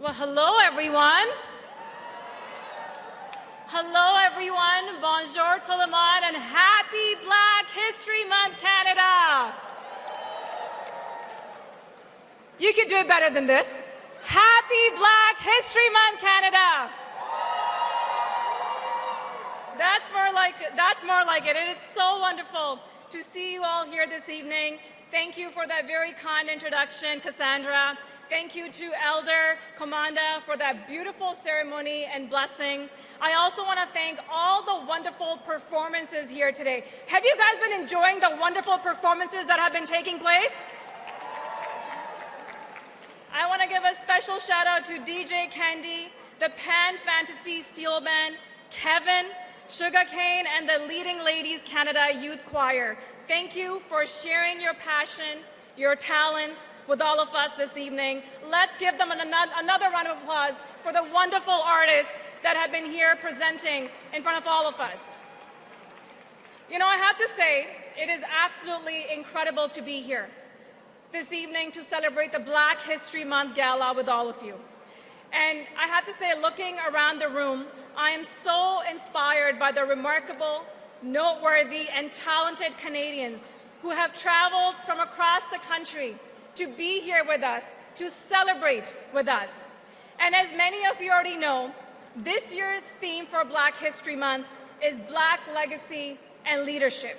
Well, hello, everyone. Hello, everyone. Bonjour tout le monde, and happy Black History Month, Canada. You could do it better than this. Happy Black History Month, Canada. That's more like it. It is so wonderful to see you all here this evening. Thank you for that very kind introduction, Cassandra. Thank you to Elder Commanda for that beautiful ceremony and blessing. I also want to thank all the wonderful performances here today. Have you guys been enjoying the wonderful performances that have been taking place? I want to give a special shout out to DJ Candy, the Pan Fantasy Steel Band, Kevin, Sugarcane, and the Leading Ladies Canada Youth Choir. Thank you for sharing your passion, your talents with all of us this evening. Let's give them another round of applause for the wonderful artists that have been here presenting in front of all of us. You know, I have to say, it is absolutely incredible to be here this evening to celebrate the Black History Month Gala with all of you. And I have to say, looking around the room, I am so inspired by the remarkable, noteworthy, and talented Canadians who have traveled from across the country to be here with us, to celebrate with us. And as many of you already know, this year's theme for Black History Month is Black Legacy and Leadership,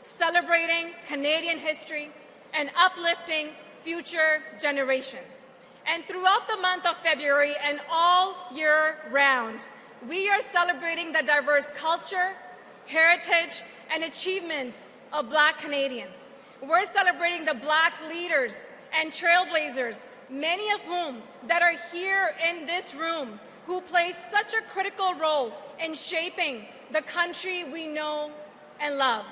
celebrating Canadian history and uplifting future generations. And throughout the month of February and all year round, we are celebrating the diverse culture, heritage, and achievements of Black Canadians. We're celebrating the Black leaders and trailblazers, many of whom that are here in this room, who play such a critical role in shaping the country we know and love.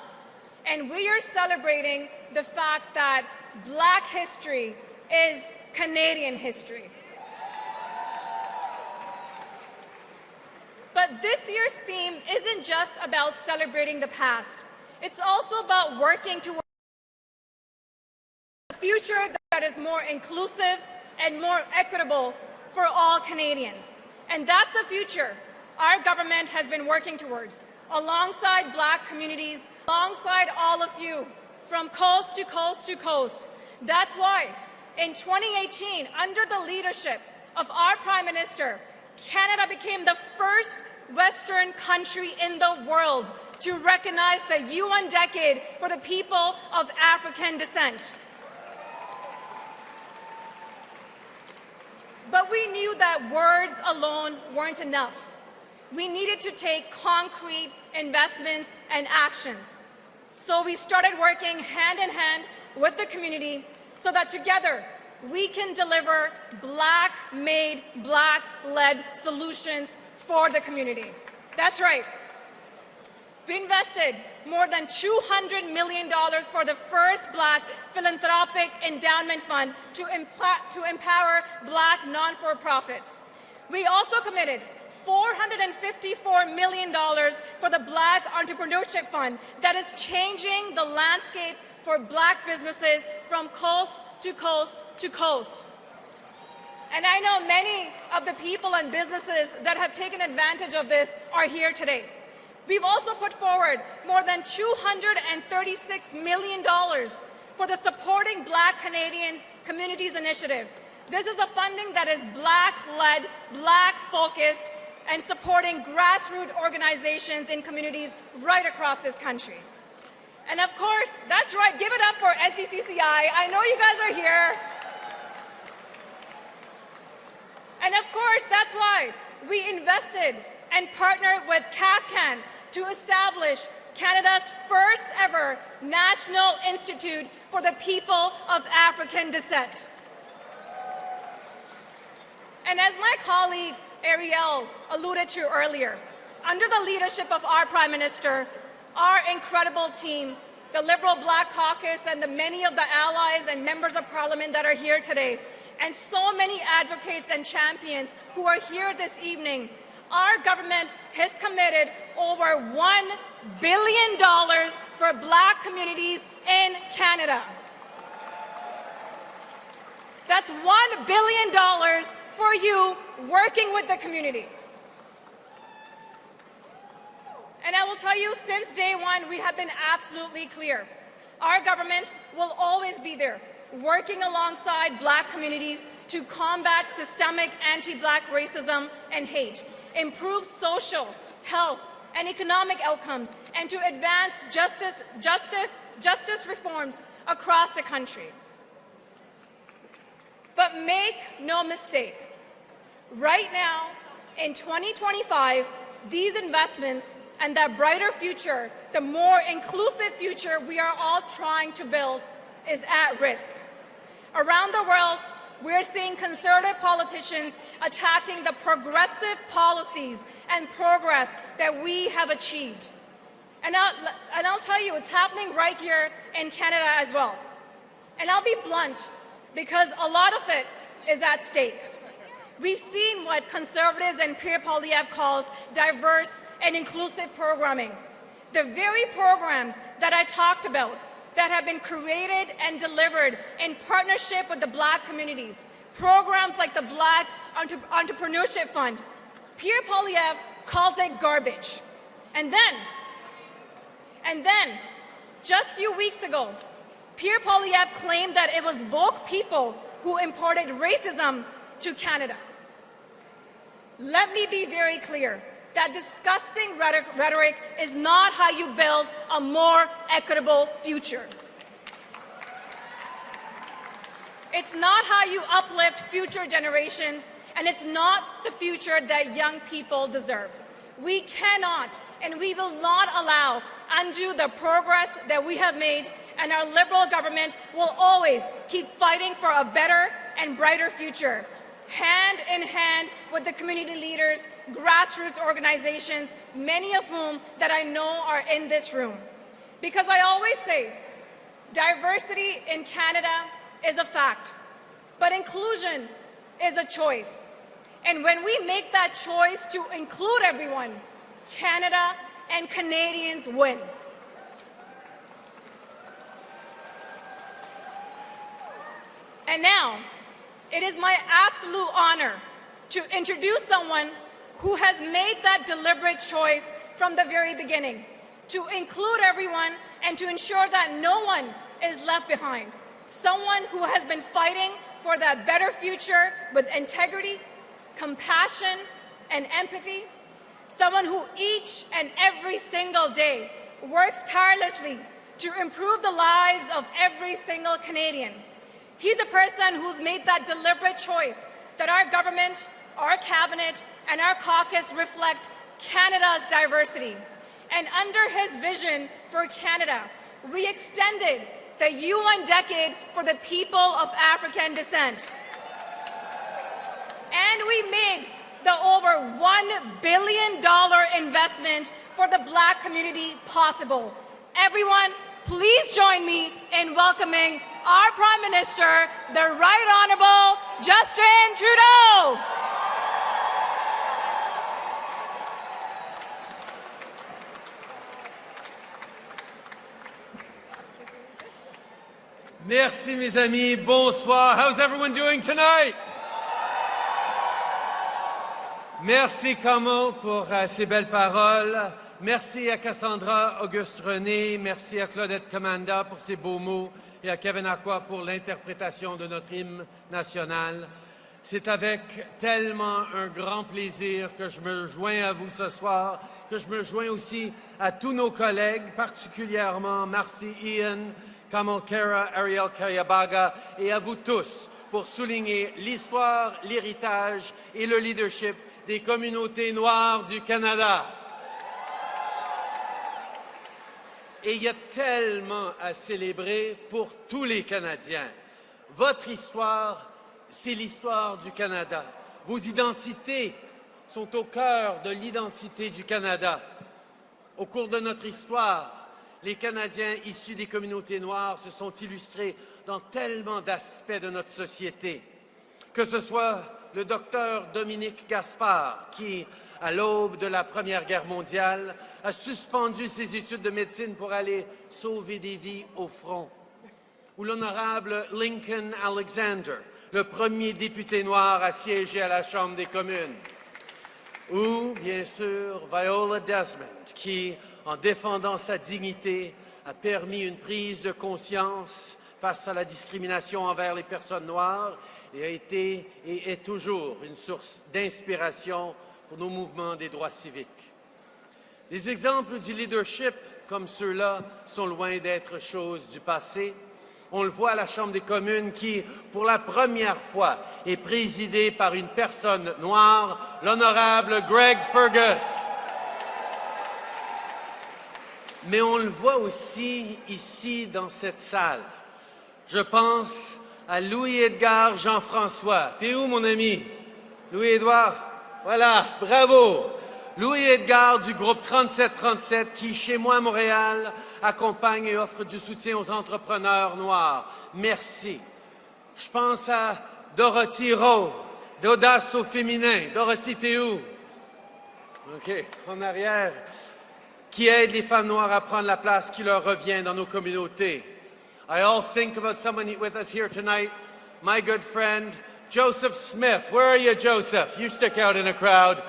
And we are celebrating the fact that Black history is Canadian history. But this year's theme isn't just about celebrating the past. It's also about working towards a future that is more inclusive and more equitable for all Canadians. And that's the future our government has been working towards, alongside Black communities, alongside all of you, from coast to coast to coast. That's why, in 2018, under the leadership of our Prime Minister, Canada became the first Western country in the world to recognize the UN Decade for the people of African descent. But we knew that words alone weren't enough. We needed to take concrete investments and actions. So we started working hand in hand with the community so that together we can deliver Black-made, Black-led solutions for the community. That's right. We invested more than $200 million for the first Black philanthropic endowment fund to empower Black non-for-profits. We also committed $454 million for the Black Entrepreneurship Fund that is changing the landscape for Black businesses from coast to coast to coast. And I know many of the people and businesses that have taken advantage of this are here today. We've also put forward more than $236 million for the Supporting Black Canadians Communities Initiative. This is a funding that is Black-led, Black-focused, and supporting grassroots organizations in communities right across this country. And of course, that's right, give it up for SBCCI. I know you guys are here. And of course, that's why we invested and partnered with CAFCAN to establish Canada's first ever National Institute for the People of African Descent. And as my colleague Ariel alluded to earlier, under the leadership of our Prime Minister, our incredible team, the Liberal Black Caucus and the many of the allies and members of Parliament that are here today, and so many advocates and champions who are here this evening, our government has committed over $1 billion for Black communities in Canada. That's $1 billion for you, working with the community. And I will tell you, since day one, we have been absolutely clear. Our government will always be there, working alongside Black communities to combat systemic anti-Black racism and hate, improve social, health, and economic outcomes, and to advance justice reforms across the country. But make no mistake, right now, in 2025, these investments and that brighter future, the more inclusive future we are all trying to build, is at risk. Around the world, we're seeing conservative politicians attacking the progressive policies and progress that we have achieved. And I'll tell you, it's happening right here in Canada as well. And I'll be blunt, because a lot of it is at stake. We've seen what conservatives and Pierre Poilievre calls diverse and inclusive programming. The very programs that I talked about that have been created and delivered in partnership with the Black communities, programs like the Black Entrepreneurship Fund, Pierre Poilievre calls it garbage. And then, just a few weeks ago, Pierre Poilievre claimed that it was woke people who imported racism to Canada. Let me be very clear. That disgusting rhetoric is not how you build a more equitable future. It's not how you uplift future generations, and it's not the future that young people deserve. We cannot and we will not allow undo the progress that we have made, and our Liberal government will always keep fighting for a better and brighter future, hand in hand with the community leaders, grassroots organizations, many of whom that I know are in this room. Because I always say, diversity in Canada is a fact, but inclusion is a choice. And when we make that choice to include everyone, Canada and Canadians win. And now, it is my absolute honor to introduce someone who has made that deliberate choice from the very beginning, to include everyone and to ensure that no one is left behind. Someone who has been fighting for that better future with integrity, compassion, and empathy. Someone who each and every single day works tirelessly to improve the lives of every single Canadian. He's a person who's made that deliberate choice that our government, our cabinet, and our caucus reflect Canada's diversity. And under his vision for Canada, we extended the UN Decade for the people of African descent. And we made the over $1 billion investment for the Black community possible. Everyone, please join me in welcoming our Prime Minister, the Right Honourable Justin Trudeau. Merci, mes amis. Bonsoir. How's everyone doing tonight? Merci, Kamal, pour ces belles paroles. Merci à Cassandra Auguste-René. Merci à Claudette Commanda pour ses beaux mots et à Kevin Aqua pour l'interprétation de notre hymne national. C'est avec tellement un grand plaisir que je me joins à vous ce soir, que je me joins aussi à tous nos collègues, particulièrement Marcy Ian, Kamal Khera, Ariel Kayabaga et à vous tous pour souligner l'histoire, l'héritage et le leadership des communautés noires du Canada. Et il y a tellement à célébrer pour tous les Canadiens. Votre histoire, c'est l'histoire du Canada. Vos identités sont au cœur de l'identité du Canada. Au cours de notre histoire, les Canadiens issus des communautés noires se sont illustrés dans tellement d'aspects de notre société. Que ce soit le docteur Dominique Gaspard, qui, à l'aube de la Première Guerre mondiale, a suspendu ses études de médecine pour aller sauver des vies au front. Ou l'honorable Lincoln Alexander, le premier député noir à siéger à la Chambre des communes. Ou, bien sûr, Viola Desmond, qui, en défendant sa dignité, a permis une prise de conscience face à la discrimination envers les personnes noires et a été et est toujours une source d'inspiration pour nos mouvements des droits civiques. Les exemples du leadership comme ceux-là sont loin d'être chose du passé. On le voit à la Chambre des communes qui, pour la première fois, est présidée par une personne noire, l'honorable Greg Fergus. Mais on le voit aussi ici dans cette salle. Je pense à Louis-Édgar Jean-François. T'es où, mon ami? Louis-Édouard? Voilà, bravo! Louis-Édgar du groupe 3737 qui, chez moi à Montréal, accompagne et offre du soutien aux entrepreneurs noirs. Merci. Je pense à Dorothy Rowe, d'Audace au féminin. Dorothy, t'es où? OK, en arrière. Qui aide les femmes noires à prendre la place qui leur revient dans nos communautés. I also think about someone with us here tonight, my good friend, Joseph Smith. Where are you, Joseph? You stick out in a crowd.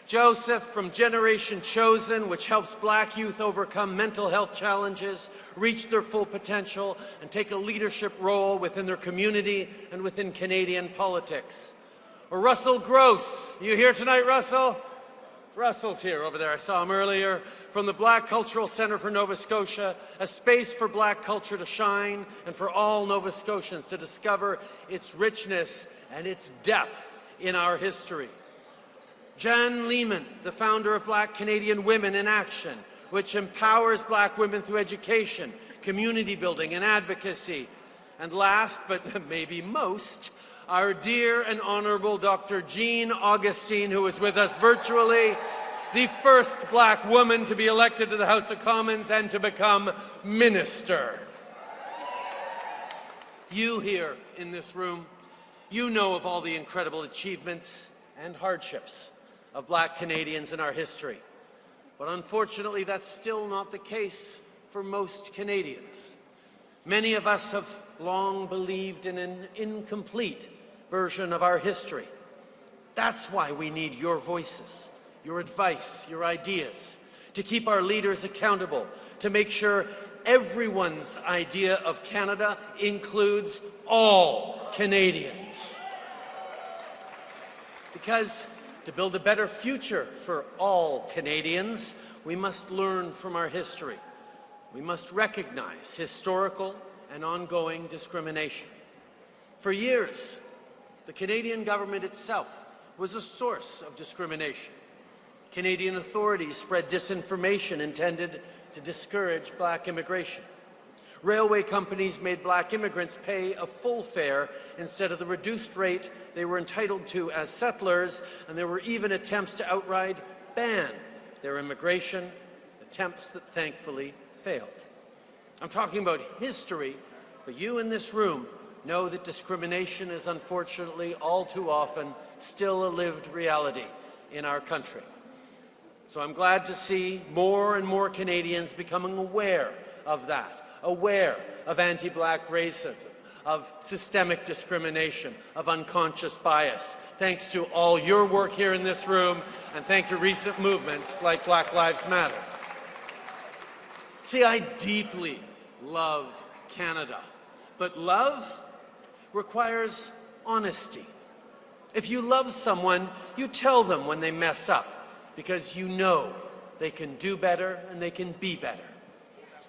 Joseph from Generation Chosen, which helps Black youth overcome mental health challenges, reach their full potential, and take a leadership role within their community and within Canadian politics. Or Russell Gross. You here tonight, Russell? Russell's here over there. I saw him earlier. From the Black Cultural Centre for Nova Scotia, a space for Black culture to shine and for all Nova Scotians to discover its richness and its depth in our history. Jan Lehman, the founder of Black Canadian Women in Action, which empowers Black women through education, community building, and advocacy. And last, but maybe most, our dear and honourable Dr. Jean Augustine, who is with us virtually, the first Black woman to be elected to the House of Commons and to become Minister. You here in this room, you know of all the incredible achievements and hardships of Black Canadians in our history. But unfortunately, that's still not the case for most Canadians. Many of us have long believed in an incomplete version of our history. That's why we need your voices, your advice, your ideas, to keep our leaders accountable, to make sure everyone's idea of Canada includes all Canadians. Because to build a better future for all Canadians, we must learn from our history. We must recognize historical and ongoing discrimination. For years, the Canadian government itself was a source of discrimination. Canadian authorities spread disinformation intended to discourage Black immigration. Railway companies made Black immigrants pay a full fare instead of the reduced rate they were entitled to as settlers, and there were even attempts to outright ban their immigration, attempts that thankfully failed. I'm talking about history, but you in this room know that discrimination is unfortunately all too often still a lived reality in our country. So I'm glad to see more and more Canadians becoming aware of that, aware of anti-Black racism, of systemic discrimination, of unconscious bias, thanks to all your work here in this room and thanks to recent movements like Black Lives Matter. See, I deeply love Canada, but love requires honesty. If you love someone, you tell them when they mess up, because you know they can do better and they can be better.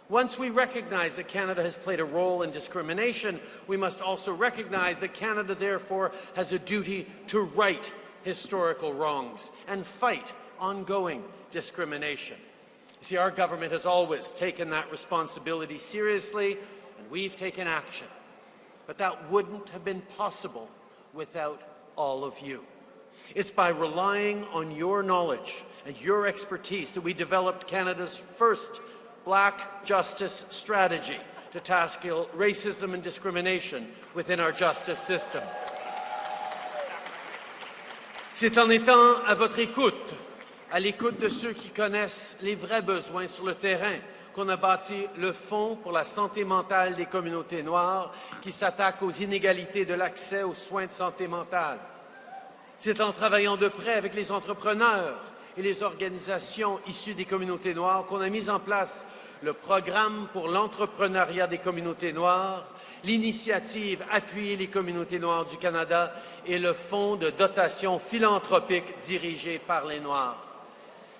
Once we recognize that Canada has played a role in discrimination, we must also recognize that Canada, therefore, has a duty to right historical wrongs and fight ongoing discrimination. You see, our government has always taken that responsibility seriously, and we've taken action. But that wouldn't have been possible without all of you. It's by relying on your knowledge and your expertise that we developed Canada's first Black justice strategy to tackle racism and discrimination within our justice system. C'est en étant à votre écoute à l'écoute de ceux qui connaissent les vrais besoins sur le terrain, qu'on a bâti le Fonds pour la santé mentale des communautés noires qui s'attaque aux inégalités de l'accès aux soins de santé mentale. C'est en travaillant de près avec les entrepreneurs et les organisations issues des communautés noires qu'on a mis en place le programme pour l'entrepreneuriat des communautés noires, l'initiative Appuyer les communautés noires du Canada et le Fonds de dotation philanthropique dirigé par les Noirs.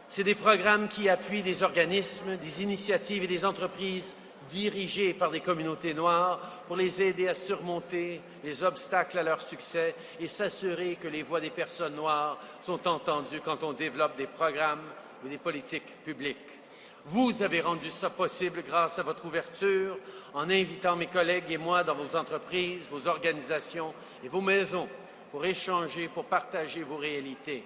C'est des programmes qui appuient des organismes, des initiatives et des entreprises dirigées par des communautés noires pour les aider à surmonter les obstacles à leur succès et s'assurer que les voix des personnes noires sont entendues quand on développe des programmes ou des politiques publiques. Vous avez rendu ça possible grâce à votre ouverture en invitant mes collègues et moi dans vos entreprises, vos organisations et vos maisons pour échanger, pour partager vos réalités.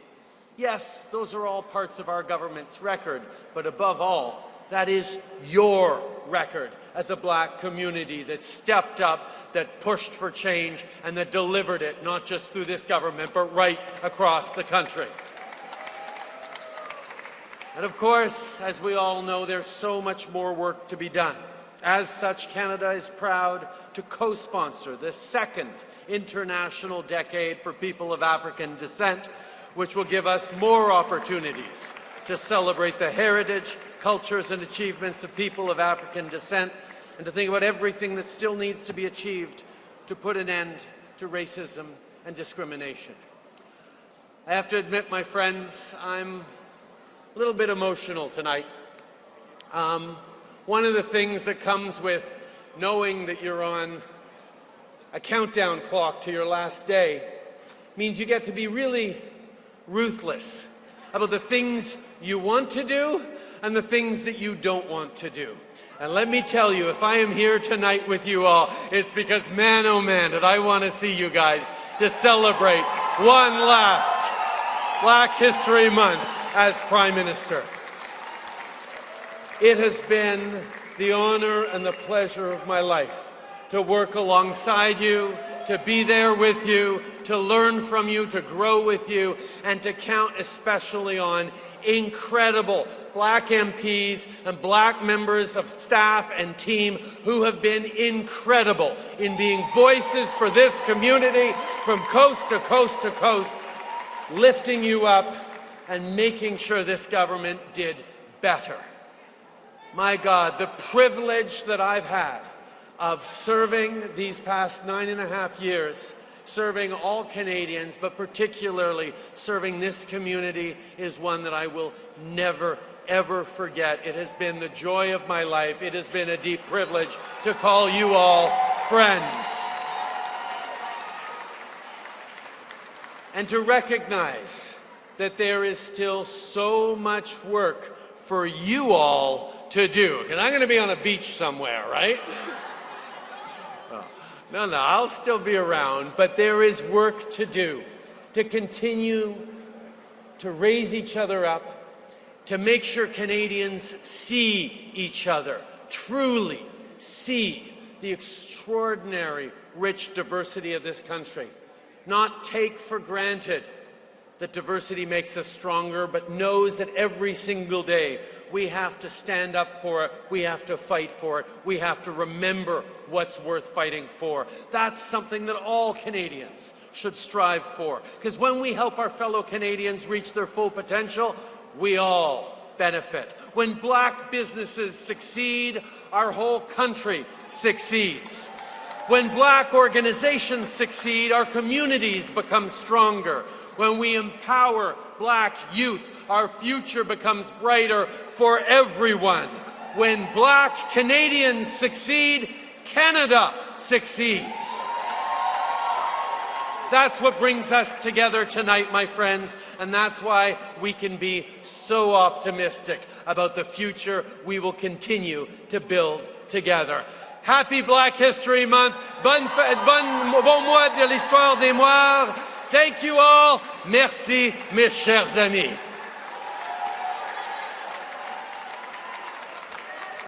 Yes, those are all parts of our government's record, but above all, that is your record as a Black community that stepped up, that pushed for change, and that delivered it, not just through this government, but right across the country. And of course, as we all know, there's so much more work to be done. As such, Canada is proud to co-sponsor the second International Decade for People of African Descent, which will give us more opportunities to celebrate the heritage, cultures, and achievements of people of African descent, and to think about everything that still needs to be achieved to put an end to racism and discrimination. I have to admit, my friends, I'm a little bit emotional tonight. One of the things that comes with knowing that you're on a countdown clock to your last day means you get to be really ruthless about the things you want to do and the things that you don't want to do. And let me tell you, if I am here tonight with you all, it's because, man, oh man, did I want to see you guys to celebrate one last Black History Month as Prime Minister. It has been the honor and the pleasure of my life to work alongside you, to be there with you, to learn from you, to grow with you, and to count especially on incredible Black MPs and Black members of staff and team who have been incredible in being voices for this community from coast to coast to coast, lifting you up and making sure this government did better. My God, the privilege that I've had of serving these past 9.5 years, serving all Canadians, but particularly serving this community, is one that I will never, ever forget. It has been the joy of my life. It has been a deep privilege to call you all friends. And to recognize that there is still so much work for you all to do. And I'm going to be on a beach somewhere, right? No, I'll still be around, but there is work to do, to continue to raise each other up, to make sure Canadians see each other, truly see the extraordinary, rich diversity of this country, not take for granted that diversity makes us stronger, but knows that every single day we have to stand up for it, we have to fight for it, we have to remember what's worth fighting for. That's something that all Canadians should strive for, because when we help our fellow Canadians reach their full potential, we all benefit. When Black businesses succeed, our whole country succeeds. When Black organizations succeed, our communities become stronger. When we empower Black youth, our future becomes brighter for everyone. When Black Canadians succeed, Canada succeeds. That's what brings us together tonight, my friends, and that's why we can be so optimistic about the future we will continue to build together. Happy Black History Month. Bon mois de l'histoire des Noirs. Thank you all. Merci, mes chers amis.